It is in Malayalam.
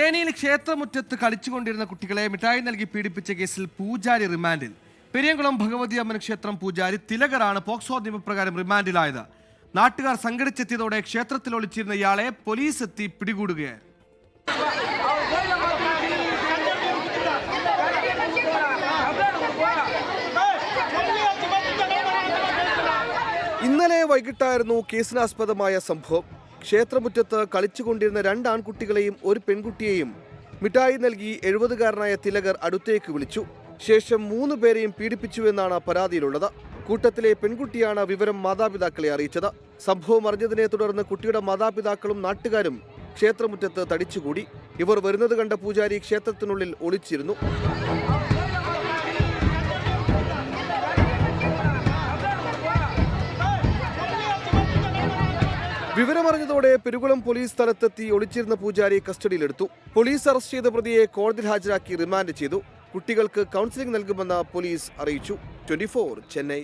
തേനിയിൽ ക്ഷേത്രമുറ്റത്ത് കളിച്ചുകൊണ്ടിരുന്ന കുട്ടികളെ മിഠായി നൽകി പീഡിപ്പിച്ച കേസിൽ പൂജാരി റിമാൻഡിൽ. പെരിയംകുളം ഭഗവതി അമ്മൻ ക്ഷേത്രം പൂജാരി തിലകറാണ് പോക്സോ നിയമപ്രകാരം റിമാൻഡിലായത്. നാട്ടുകാർ സംഘടിച്ചെത്തിയതോടെ ക്ഷേത്രത്തിൽ ഒളിച്ചിരുന്ന ഇയാളെ പോലീസ് എത്തി പിടികൂടുകയായിരുന്നു. ഇന്നലെ വൈകിട്ടായിരുന്നു കേസിനാസ്പദമായ സംഭവം. ക്ഷേത്രമുറ്റത്ത് കളിച്ചുകൊണ്ടിരുന്ന 2 ആൺകുട്ടികളെയും ഒരു പെൺകുട്ടിയെയും മിഠായി നൽകി 70-കാരനായ തിലകർ അടുത്തേക്ക് വിളിച്ചു. ശേഷം 3 പേരെയും പീഡിപ്പിച്ചുവെന്നാണ് പരാതിയിലുള്ളത്. കൂട്ടത്തിലെ പെൺകുട്ടിയാണ് വിവരം മാതാപിതാക്കളെ അറിയിച്ചത്. സംഭവം അറിഞ്ഞതിനെ തുടർന്ന് കുട്ടിയുടെ മാതാപിതാക്കളും നാട്ടുകാരും ക്ഷേത്രമുറ്റത്ത് തടിച്ചുകൂടി. ഇവർ വരുന്നത് കണ്ട പൂജാരി ക്ഷേത്രത്തിനുള്ളിൽ ഒളിച്ചിരുന്നു. വിവരമറിഞ്ഞതോടെ പെരുകുളം പോലീസ് സ്ഥലത്തെത്തി ഒളിച്ചിരുന്ന പൂജാരി കസ്റ്റഡിയിലെടുത്തു. പോലീസ് അറസ്റ്റ് ചെയ്ത പ്രതിയെ കോടതിയിൽ ഹാജരാക്കി റിമാൻഡ് ചെയ്തു. കുട്ടികൾക്ക് കൗൺസിലിംഗ് നൽകുമെന്ന് പോലീസ് അറിയിച്ചു. 24 ചെന്നൈ.